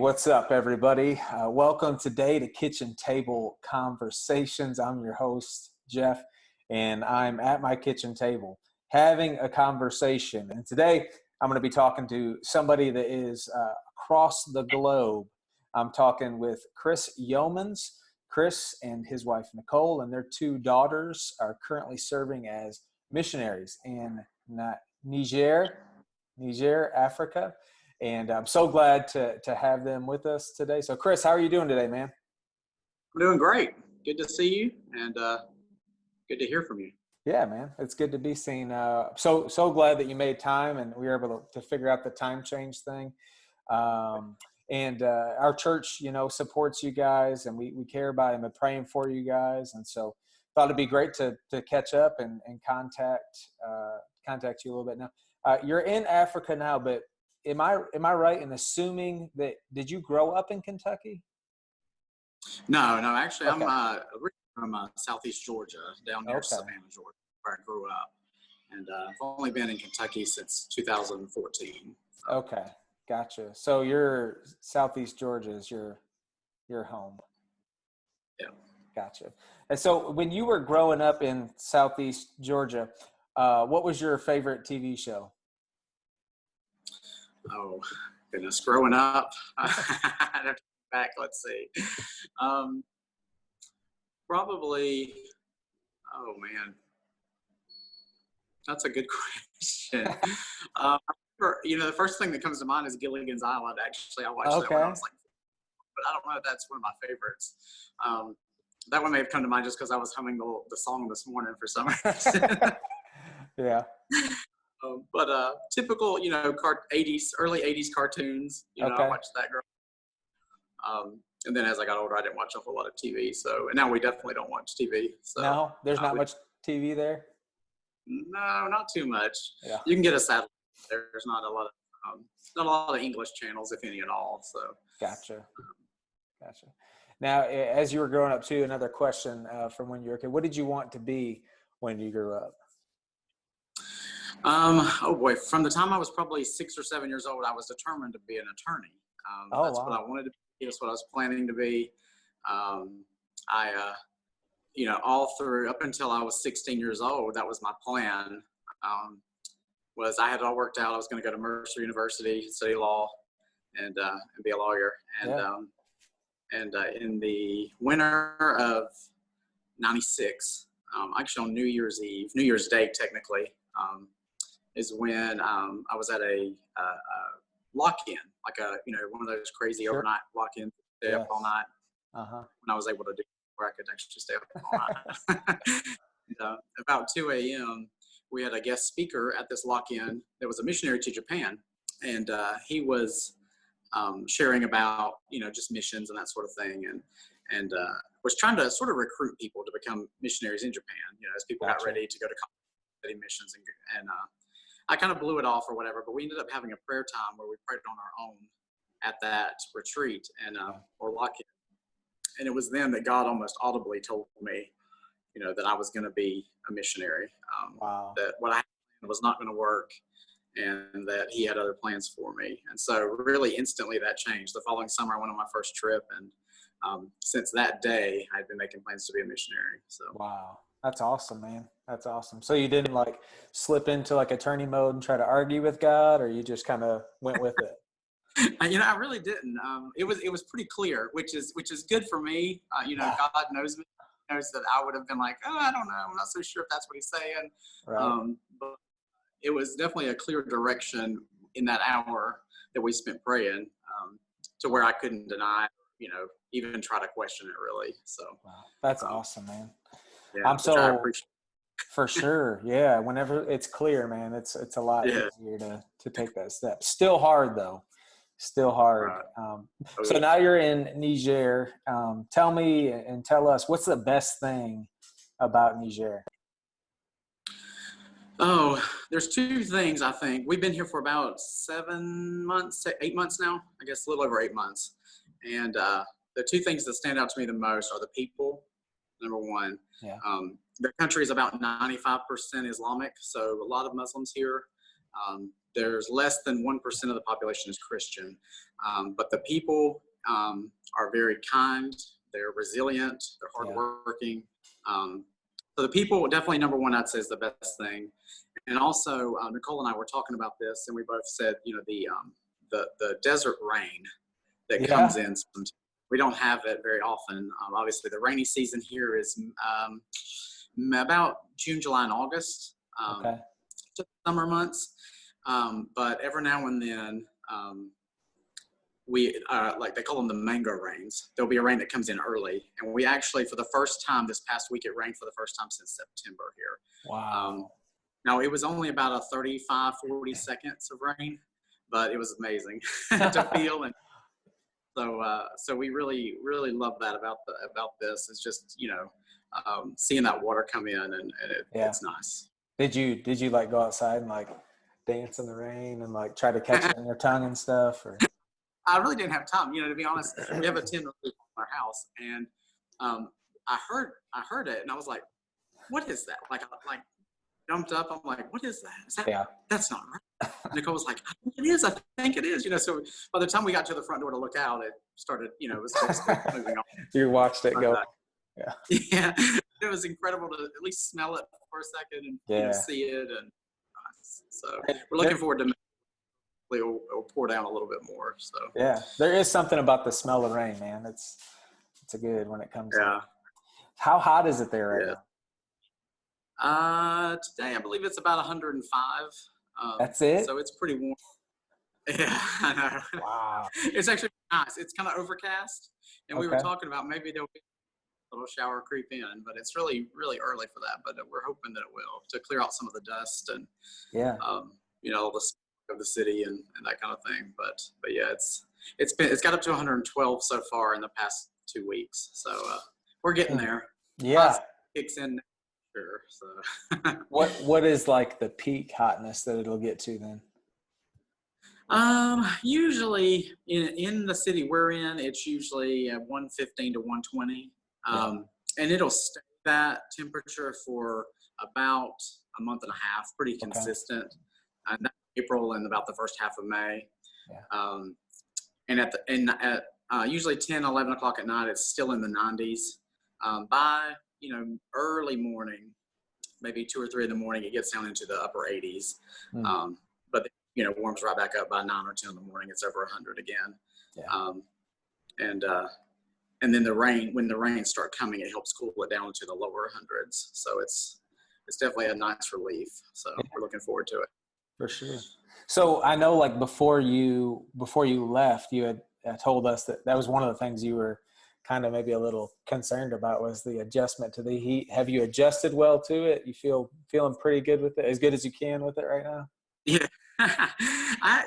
what's up, everybody? Welcome today to Kitchen Table Conversations. I'm your host, Jeff, and I'm at my kitchen table having a conversation. And today I'm going to be talking to somebody that is across the globe. I'm talking with Kris Yeomans. Kris and his wife, Nicole, and their two daughters are currently serving as missionaries in Niger, Africa. And I'm so glad to have them with us today. So, Kris, how are you doing today, man? I'm doing great. Good to see you, and good to hear from you. Yeah, man. It's good to be seen. So glad that you made time and we were able to figure out the time change thing. And our church, supports you guys, and we care about you and we're praying for you guys. And so thought it'd be great to catch up and contact you a little bit now. You're in Africa now, but am I right in assuming that, did you grow up in Kentucky? No, actually, okay. I'm originally from Southeast Georgia, down near Savannah, Georgia, where I grew up. And I've only been in Kentucky since 2014. So. Okay, gotcha. So your Southeast Georgia is your home. Yeah. Gotcha. And so when you were growing up in Southeast Georgia, what was your favorite TV show? Oh, goodness. Growing up, I'd have to go back, let's see. Probably, oh, man. That's a good question. The first thing that comes to mind is Gilligan's Island, actually. I watched that when I was like, but I don't know if that's one of my favorites. That one may have come to mind just because I was humming the song this morning for some reason. Yeah. But typical, early 80s cartoons, I watched that girl. And then as I got older, I didn't watch a whole lot of TV. So, and now we definitely don't watch TV. So, no, there's not much TV there? No, not too much. Yeah. You can get a satellite. There's not a lot of English channels, if any at all. So. Gotcha. Now, as you were growing up too, another question from when you were a kid, what did you want to be when you grew up? Oh boy, from the time I was probably 6 or 7 years old, I was determined to be an attorney. That's what I wanted to be. That's what I was planning to be. All through up until I was 16 years old, that was my plan. Was I had it all worked out. I was going to go to Mercer University, study law, and be a lawyer. And in the winter of '96, actually on New Year's Day technically, is when I was at a lock-in, like one of those crazy overnight lock-ins, stay up all night. When I was able to do where I could actually stay up all night. About 2 a.m., we had a guest speaker at this lock-in that was a missionary to Japan, and he was sharing about just missions and that sort of thing, and was trying to sort of recruit people to become missionaries in Japan. As people got ready to go to study missions, and I kind of blew it off or whatever. But we ended up having a prayer time where we prayed on our own at that retreat and or lock-in. And it was then that God almost audibly told me, that I was going to be a missionary. That what I had was not going to work, and that He had other plans for me. And so really instantly that changed. The following summer I went on my first trip, and since that day I'd been making plans to be a missionary. So wow, that's awesome, man. That's awesome. So you didn't slip into attorney mode and try to argue with God, or you just kind of went with it? I really didn't. It was pretty clear, which is good for me. God knows me. He knows that I would have been like, oh, I don't know. I'm not so sure if that's what He's saying. Right. But it was definitely a clear direction in that hour that we spent praying, to where I couldn't deny, even try to question it really. So wow. That's awesome, man. Yeah, I'm so for sure. Yeah. Whenever it's clear, man, it's a lot easier to take that step. Still hard though. Still hard. Right. So now you're in Niger. Tell me and tell us, what's the best thing about Niger? Oh, there's two things, I think. We've been here for about 8 months now, I guess a little over 8 months. And the two things that stand out to me the most are the people, number one. Yeah. The country is about 95% Islamic, so a lot of Muslims here. there's less than 1% of the population is Christian, but the people are very kind. They're resilient. They're hardworking. So the people, definitely number one, I'd say, is the best thing. And also, Nicole and I were talking about this, and we both said, the desert rain that comes in. We don't have it very often. Obviously, the rainy season here is about June, July, and August. Just summer months. But every now and then, we like they call them the mango rains. There'll be a rain that comes in early, and we actually, for the first time this past week, it rained for the first time since September here. Wow. Now it was only about 40 seconds of rain, but it was amazing to feel. And so we really love that about this. It's just seeing that water come in, and it's nice. Did you like go outside and like dance in the rain and like try to catch it in your tongue and stuff? Or I really didn't have time, to be honest. We have a tin roof on our house, and I heard it, and I was like, "What is that?" Like jumped up. I'm like, "What is that? That's not right." Nicole was like, "I think it is. I think it is." So by the time we got to the front door to look out, it started. It was moving on. You watched it go. Yeah. It was incredible to at least smell it for a second and see it, and so we're looking forward to. It'll pour down a little bit more. So there is something about the smell of rain, man. It's a good when it comes. Yeah. In. How hot is it there right now? Today I believe it's about 105. That's it. So it's pretty warm. Yeah, I know. Wow. It's actually nice. It's kind of overcast, and we were talking about maybe there'll be a little shower creep in, but it's really early for that. But we're hoping that it will, to clear out some of the dust and all the of the city and that kind of thing. But yeah, it's got up to 112 so far in the past 2 weeks. So we're getting there. Yeah. Kicks in sure. So what is like the peak hotness that it'll get to then? Usually in the city we're in, it's usually 115 to 120. And it'll stay that temperature for about a month and a half, pretty consistent. And that's April and about the first half of May. And at usually 10, 11 o'clock at night, it's still in the 90s. By, early morning, maybe 2 or 3 in the morning, it gets down into the upper 80s. But warms right back up by 9 or 10 in the morning. It's over 100 again. And then when the rains start coming, it helps cool it down to the lower hundreds. So it's definitely a nice relief. So we're looking forward to it. For sure. So I know, like before you left, you had told us that was one of the things you were kind of maybe a little concerned about, was the adjustment to the heat. Have you adjusted well to it? You feeling pretty good with it, as good as you can with it right now? Yeah.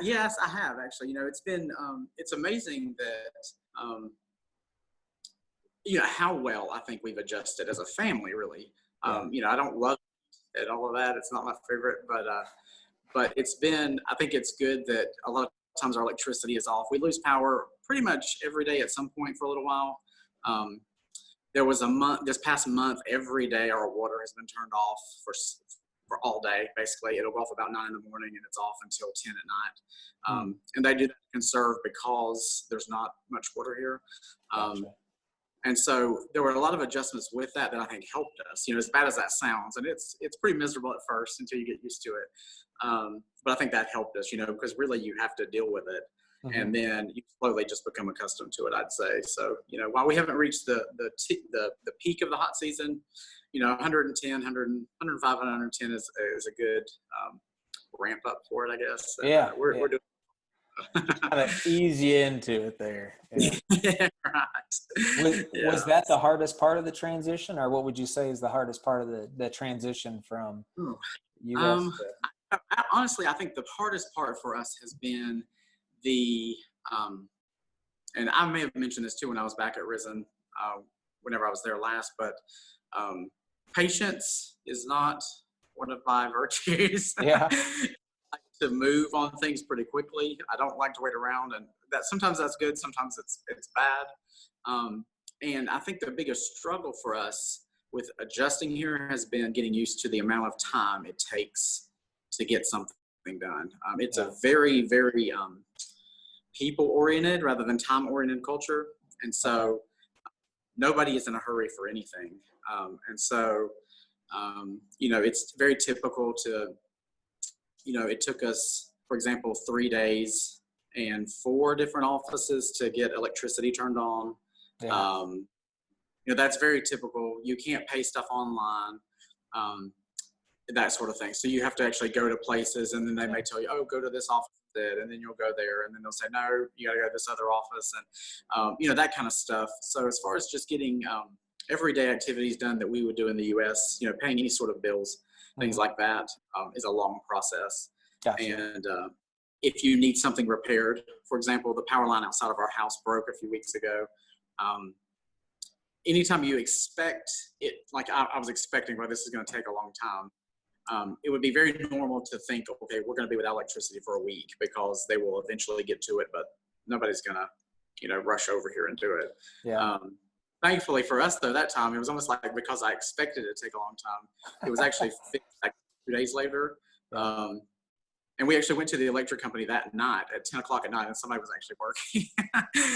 Yes, I have actually. It's been it's amazing that how well I think we've adjusted as a family, really. I don't love it and all of that. It's not my favorite, but I think it's good that a lot of times our electricity is off. We lose power pretty much every day at some point for a little while. There was this past month, every day our water has been turned off for all day, basically. It'll go off about 9 in the morning and it's off until 10 at night. And they do that to conserve because there's not much water here. Gotcha. And so there were a lot of adjustments with that I think helped us, as bad as that sounds. And it's pretty miserable at first until you get used to it. But I think that helped us, because really you have to deal with it. Mm-hmm. And then you slowly just become accustomed to it, I'd say. So, while we haven't reached the peak of the hot season, 110, 105, 110 is a good ramp up for it, I guess. And, we're doing kind of ease you into it there. Yeah, right. Was that the hardest part of the transition, or what would you say is the hardest part of the transition from U.S. Honestly, I think the hardest part for us has been and I may have mentioned this too when I was back at Risen, whenever I was there last, but patience is not one of my virtues. Yeah. I like to move on things pretty quickly. I don't like to wait around, and sometimes that's good, sometimes it's bad. And I think the biggest struggle for us with adjusting here has been getting used to the amount of time it takes to get something something done. It's a very, very people-oriented rather than time-oriented culture. And so nobody is in a hurry for anything. It's very typical to, it took us, for example, 3 days and 4 different offices to get electricity turned on. Yeah. That's very typical. You can't pay stuff online, that sort of thing. So you have to actually go to places, and then they may tell you, oh, go to this office instead, and then you'll go there, and then they'll say, no, you got to go to this other office, and that kind of stuff. So as far as just getting everyday activities done that we would do in the U.S., paying any sort of bills, things like that, is a long process. Gotcha. And if you need something repaired, for example, the power line outside of our house broke a few weeks ago. Anytime you expect it, like I was expecting, well, this is going to take a long time. It would be very normal to think, okay, we're going to be without electricity for a week because they will eventually get to it, but nobody's going to, rush over here and do it. Yeah. Thankfully for us, though, that time, it was almost like because I expected it to take a long time, it was actually fixed like 2 days later. And we actually went to the electric company that night at 10 o'clock at night, and somebody was actually working.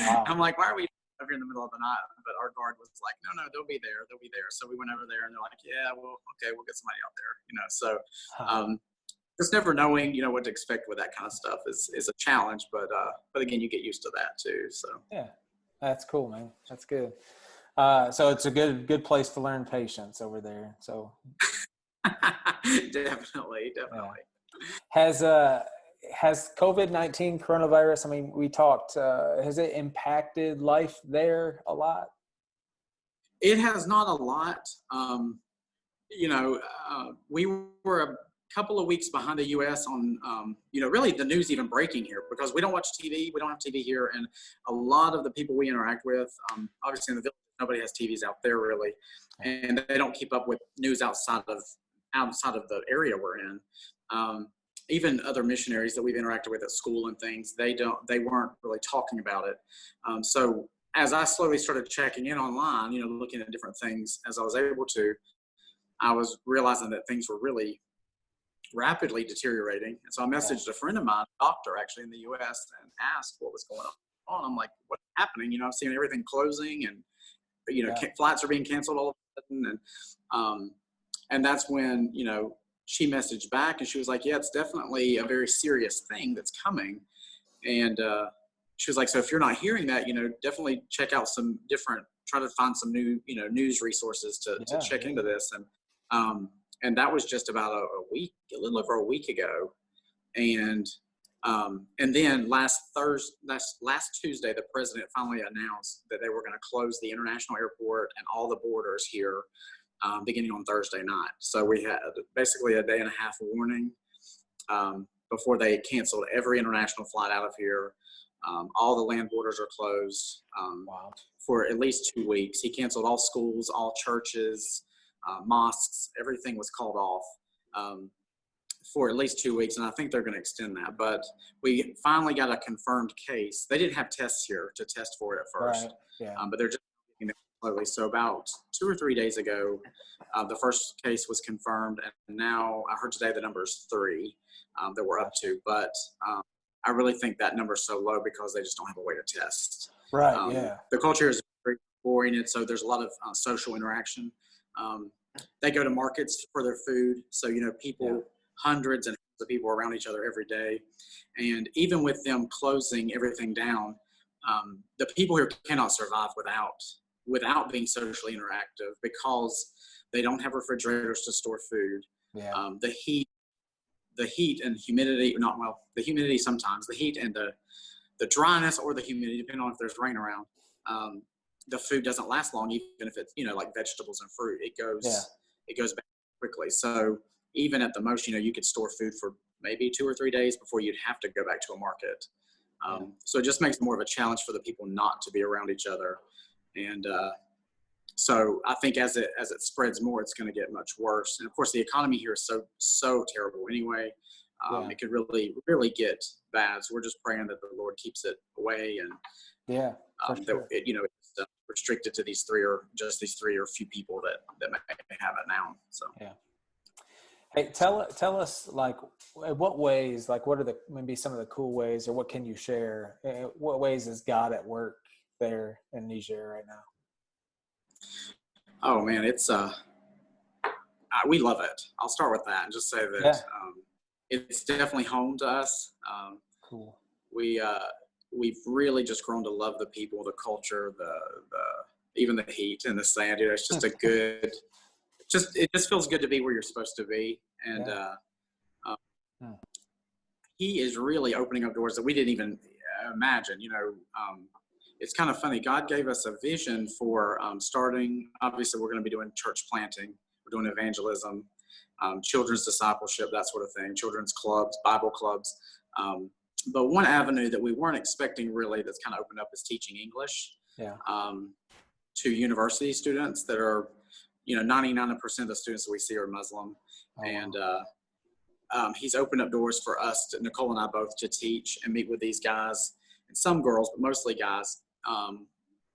Wow. I'm like, why are we over here in the middle of the night? But our guard was like, no, they'll be there. They'll be there. So we went over there, and they're like, yeah, well, okay, we'll get somebody out there. So just never knowing, what to expect with that kind of stuff is a challenge. But again, you get used to that too. So yeah, that's cool, man. That's good. So it's a good place to learn patience over there. So definitely. Yeah. Has COVID-19 coronavirus, I mean, we talked, has it impacted life there a lot? It has not a lot. We were a couple of weeks behind the U.S. on, really the news even breaking here, because we don't watch TV. We don't have TV here. And a lot of the people we interact with, obviously in the village, nobody has TVs out there really. And they don't keep up with news outside of the area we're in. Even other missionaries that we've interacted with at school and things, they weren't really talking about it. So as I slowly started checking in online, looking at different things as I was able to, I was realizing that things were really rapidly deteriorating. And so I messaged a friend of mine, a doctor actually in the U.S., and asked what was going on. I'm like, what's happening? I'm seeing everything closing, and flights are being canceled all of a sudden. And that's when, she messaged back, and she was like, yeah, it's definitely a very serious thing that's coming. And she was like, so if you're not hearing that, definitely check out try to find some new, news resources to check into this. And that was just about a little over a week ago. And then last Tuesday, the president finally announced that they were going to close the international airport and all the borders here, beginning on Thursday night. So we had basically a day and a half warning before they canceled every international flight out of here. All the land borders are closed for at least 2 weeks. He canceled all schools, all churches, mosques. Everything was called off for at least 2 weeks, and I think they're going to extend that. But we finally got a confirmed case. They didn't have tests here to test for it at first, but they're just getting it slowly. So about 2 or 3 days ago, the first case was confirmed, and now I heard today the number is 3 that we're up to. But I really think that number is so low because they just don't have a way to test. The culture is very oriented, so there's a lot of social interaction. They go to markets for their food, so people, hundreds and hundreds of people around each other every day. And even with them closing everything down, the people here cannot survive without being socially interactive, because they don't have refrigerators to store food. The heat and humidity, the humidity sometimes, the heat and the dryness or the humidity, depending on if there's rain around, the food doesn't last long, even if it's, like vegetables and fruit. It goes back quickly. So even at the most, you could store food for maybe 2 or 3 days before you'd have to go back to a market. So it just makes it more of a challenge for the people not to be around each other. And so I think as it spreads more, it's going to get much worse. And of course, the economy here is so terrible anyway. It could really, really get bad. So we're just praying that the Lord keeps it away, and that it's restricted to these 3 or few people that may have it now. So Hey, tell us, like, in what ways, like, what are the maybe some of the cool ways, or what can you share? What ways is God at work there in Niger right now? Oh man, we love it. I'll start with that and just say that Yeah, it's definitely home to us. cool. We we've really just grown to love the people, the culture, the even the heat and the sand. You know, it's just a good. It just feels good to be where you're supposed to be, and Yeah. Hmm. he is really opening up doors that we didn't even imagine. It's kind of funny. God gave us a vision for starting. Obviously, we're going to be doing church planting. We're doing evangelism, children's discipleship, that sort of thing, children's clubs, Bible clubs. But one avenue that we weren't expecting really that's kind of opened up is teaching English Yeah. to university students that are, 99% of the students that we see are Muslim. Oh, And wow. he's opened up doors for us, Nicole and I both, to teach and meet with these guys and some girls, but mostly guys,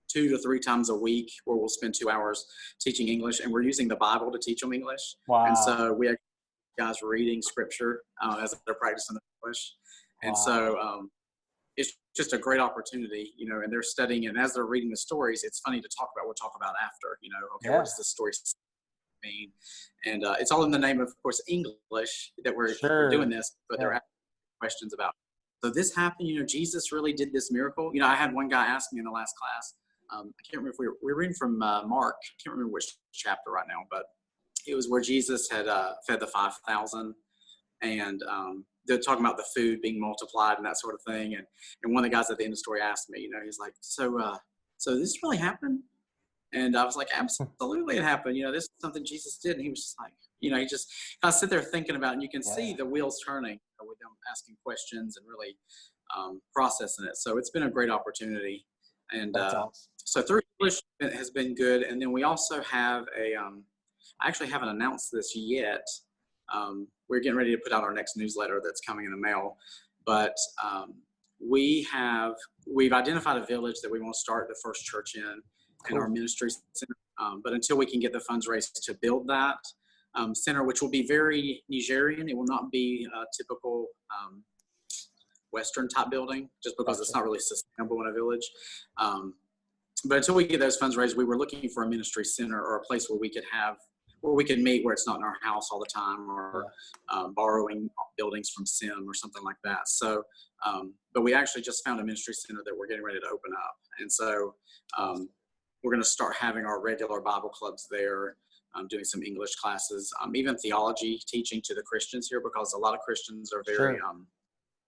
2 to 3 times a week, where we'll spend 2 hours teaching English, and we're using the Bible to teach them English. And Wow. so we have guys reading scripture as they're practicing English. And Wow. so it's just a great opportunity, and they're studying, and as they're reading the stories, it's funny to talk about. We'll talk about after, okay, what Yeah. does this story mean? And it's all in the name of course, English that we're doing Sure. this, but they're Yeah. asking questions about, so this happened, Jesus really did this miracle. I had one guy ask me in the last class, I can't remember if we were reading from Mark, I can't remember which chapter right now, but it was where Jesus had fed the 5,000, and they're talking about the food being multiplied and that sort of thing. And one of the guys at the end of the story asked me, he's like, so this really happened? And I was like, absolutely it happened. This is something Jesus did. And he was just like, he just kind of sit there thinking about it, and you can see Yeah. the wheels turning with them asking questions and really processing it. So it's been a great opportunity. And That's awesome. so through English has been good. And then we also have I actually haven't announced this yet. We're getting ready to put out our next newsletter that's coming in the mail, but we've identified a village that we want to start the first church in our Cool. ministry center. But until we can get the funds raised to build that center, which will be very Nigerian, it will not be a typical Western type building, just because it's Gotcha. not really sustainable in a village. But until we get those funds raised, we were looking for a ministry center or a place where we could meet, where it's not in our house all the time, or Yeah. borrowing buildings from Sim or something like that. So, but we actually just found a ministry center that we're getting ready to open up. And so Awesome. we're going to start having our regular Bible clubs there, doing some English classes, even theology teaching to the Christians here, because a lot of Christians are very Sure.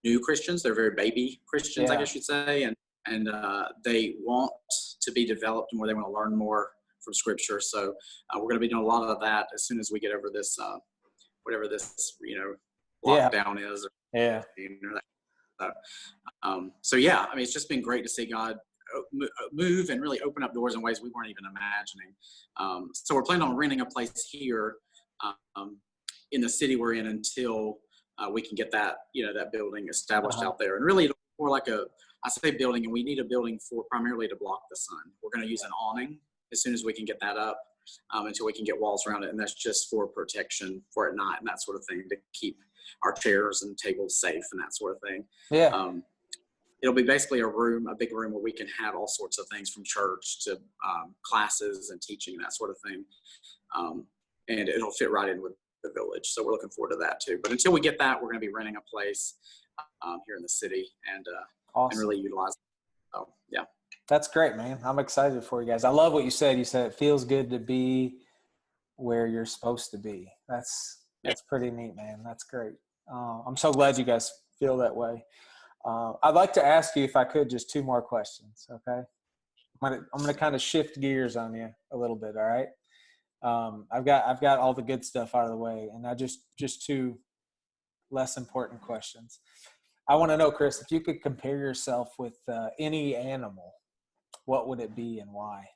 new Christians. They're very baby Christians, I Yeah. guess you'd say. And they want to be developed more. They want to learn more from Scripture. So we're going to be doing a lot of that as soon as we get over this, whatever this, Yeah. lockdown is. Yeah. So yeah, I mean, it's just been great to see God move and really open up doors in ways we weren't even imagining. So we're planning on renting a place here in the city we're in until we can get that, that building established Uh-huh. out there. And really more like I say building, and we need a building for primarily to block the sun. We're going to use an awning as soon as we can get that up, until we can get walls around it. And that's just for protection for at night and that sort of thing, to keep our chairs and tables safe and that sort of thing. Yeah. It'll be basically a big room where we can have all sorts of things, from church to classes and teaching, that sort of thing. And it'll fit right in with the village. So we're looking forward to that too. But until we get that, we're going to be renting a place here in the city and Awesome. really utilize it. So, yeah. That's great, man. I'm excited for you guys. I love what you said. You said it feels good to be where you're supposed to be. That's pretty neat, man. That's great. I'm so glad you guys feel that way. I'd like to ask you, if I could, just 2 more questions. Okay. I'm gonna kind of shift gears on you a little bit. All right. I've got all the good stuff out of the way, and I just 2 less important questions. I want to know, Kris, if you could compare yourself with any animal, what would it be and why?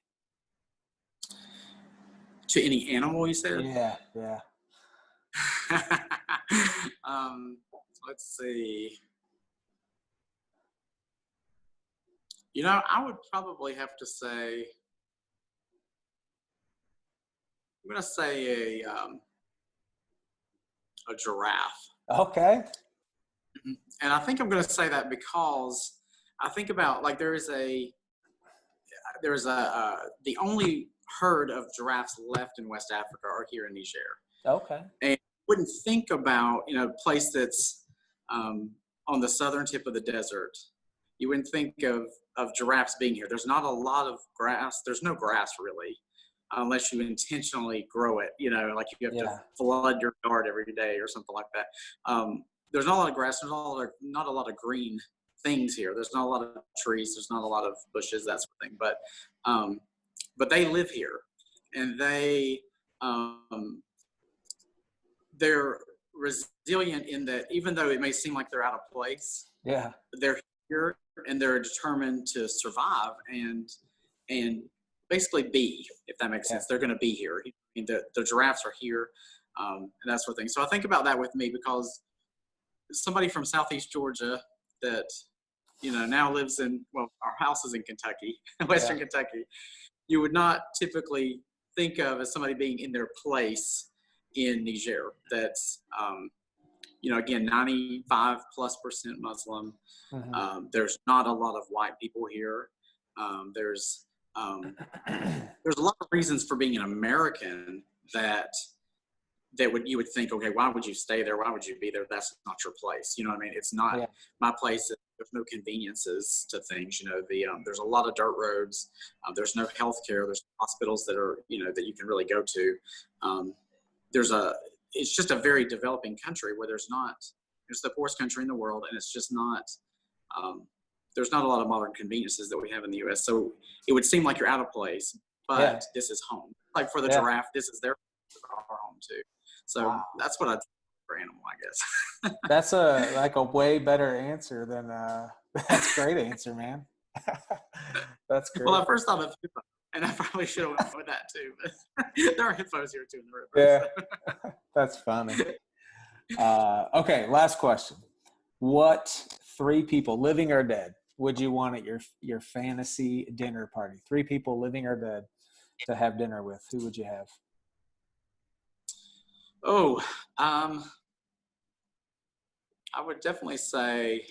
To any animal, you said? Yeah. Yeah. um, let's see. I would probably have to say, I'm going to say a giraffe. Okay. And I think I'm going to say that because I think about like there's the only herd of giraffes left in West Africa are here in Niger. Okay. And you wouldn't think about, a place that's on the southern tip of the desert. You wouldn't think of giraffes being here. There's not a lot of grass. There's no grass really, unless you intentionally grow it, like you have to flood your yard every day or something like that. There's not a lot of grass. There's not a lot of green things here. There's not a lot of trees. There's not a lot of bushes, that sort of thing. But they live here, and they're resilient in that even though it may seem like they're out of place, they're here and they're determined to survive and basically be, if that makes sense. They're going to be here. The giraffes are here, and that sort of thing. So I think about that with me because somebody from Southeast Georgia that now lives our house is in Kentucky, Western Kentucky. You would not typically think of as somebody being in their place in Niger. That's, again, 95+% Muslim. Mm-hmm. There's not a lot of white people here. There's a lot of reasons for being an American that you would think, okay, why would you stay there? Why would you be there? That's not your place. You know what I mean? It's not my place. There's no conveniences to things. There's a lot of dirt roads. There's no health care. There's hospitals that are, that you can really go to. It's just a very developing country where it's the poorest country in the world. And it's just not, there's not a lot of modern conveniences that we have in the U.S. So it would seem like you're out of place, but this is home. Like for the giraffe, this is their home too. So that's what I'd say for animal, I guess. That's a way better answer than that's a great answer, man. That's great. Well, I first thought of hippo, and I probably should have went with that too. But there are hippos here too in the river. Yeah, so. That's funny. Okay, last question. What 3 people, living or dead, would you want at your fantasy dinner party? 3 people, living or dead, to have dinner with. Who would you have? Oh, I would definitely say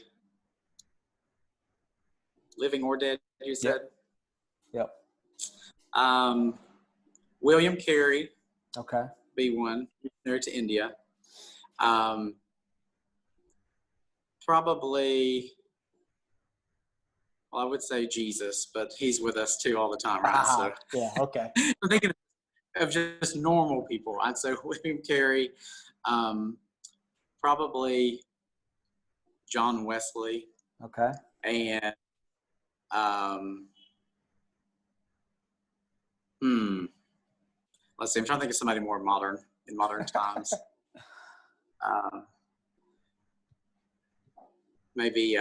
living or dead, you said? Yep. William Carey. Okay. Be one, missionary to India. Probably, I would say Jesus, but he's with us too all the time, right? So yeah, okay. I'm thinking of just normal people. I'd say William Carey, probably John Wesley. Okay. And let's see, I'm trying to think of somebody more modern in modern times. Maybe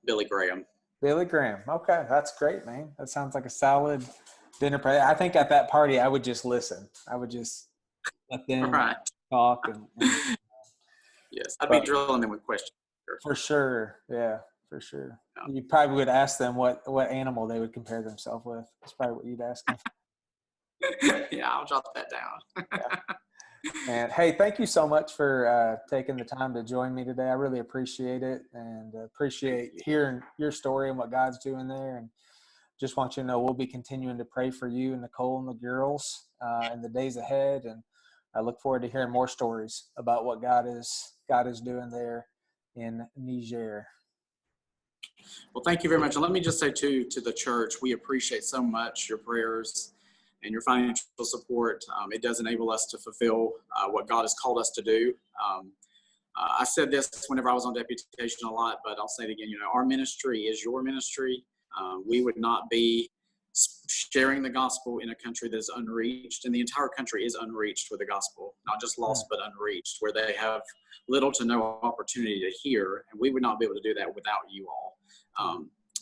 Billy Graham. Billy Graham. Okay, that's great, man. That sounds like a solid dinner party. I think at that party, I would just listen. I would just let them talk. And yes, I'd be drilling them with questions. For sure. Yeah, for sure. Yeah. You probably would ask them what animal they would compare themselves with. That's probably what you'd ask them. Yeah, I'll jot that down. Yeah. And hey, thank you so much for taking the time to join me today. I really appreciate it and appreciate hearing your story and what God's doing there. And just want you to know we'll be continuing to pray for you and Nicole and the girls in the days ahead. And I look forward to hearing more stories about what God is doing there in Niger. Well, thank you very much. And let me just say to the church, we appreciate so much your prayers and your financial support. It does enable us to fulfill what God has called us to do. I said this whenever I was on deputation a lot, but I'll say it again. Our ministry is your ministry. We would not be sharing the gospel in a country that is unreached, and the entire country is unreached with the gospel, not just lost, but unreached, where they have little to no opportunity to hear, and we would not be able to do that without you all.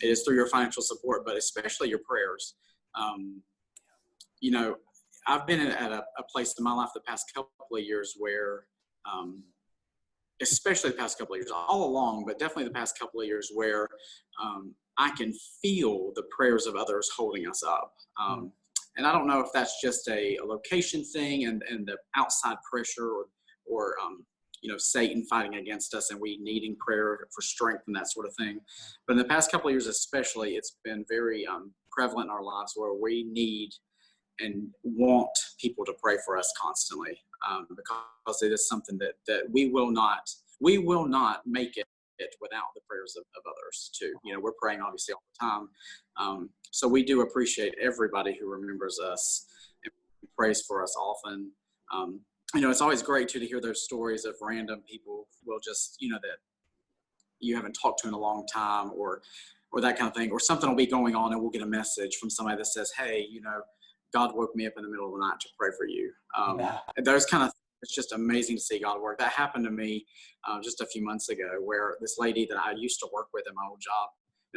It is through your financial support, but especially your prayers. I've been at a place in my life the past couple of years where, especially the past couple of years, all along, but definitely the past couple of years where I can feel the prayers of others holding us up. And I don't know if that's just a location thing and the outside pressure or Satan fighting against us and we needing prayer for strength and that sort of thing. But in the past couple of years, especially, it's been very prevalent in our lives where we need and want people to pray for us constantly, because it is something that we will not make it without the prayers of others too. We're praying obviously all the time. So we do appreciate everybody who remembers us and prays for us often. It's always great too to hear those stories of random people will just, that you haven't talked to in a long time or that kind of thing, or something will be going on and we'll get a message from somebody that says, hey, God woke me up in the middle of the night to pray for you. And those kind of, it's just amazing to see God work. That happened to me just a few months ago, where this lady that I used to work with in my old job,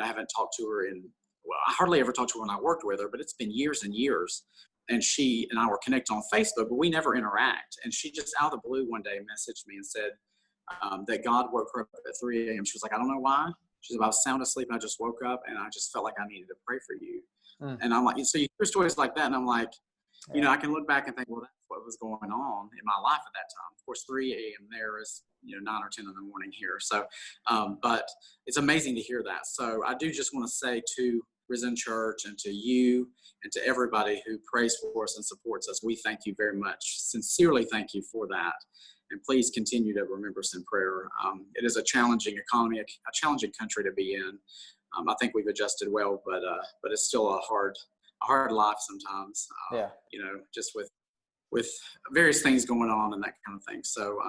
I haven't talked to her I hardly ever talked to her when I worked with her, but it's been years and years. And she and I were connected on Facebook, but we never interact. And she just out of the blue one day messaged me and said that God woke her up at 3 a.m. She was like, I don't know why. She said, I was sound asleep and I just woke up and I just felt like I needed to pray for you. And I'm like, so you hear stories like that, and I'm like, I can look back and think, well, that's what was going on in my life at that time. Of course, 3 a.m. there is 9 or 10 in the morning here. So, but it's amazing to hear that. So I do just want to say to Risen Church and to you and to everybody who prays for us and supports us, we thank you very much. Sincerely thank you for that. And please continue to remember us in prayer. It is a challenging economy, a challenging country to be in. I think we've adjusted well, but it's still a hard life sometimes. Just with various things going on and that kind of thing. So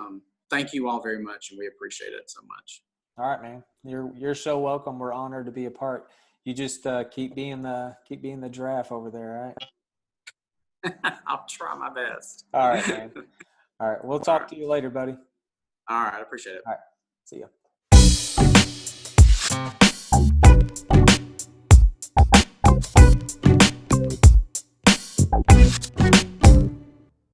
thank you all very much, and we appreciate it so much. All right, man. You're so welcome. We're honored to be a part. You just keep being the giraffe over there, all right? I'll try my best. All right, man. All right. We'll talk to you later, buddy. All right. I appreciate it. All right. See ya.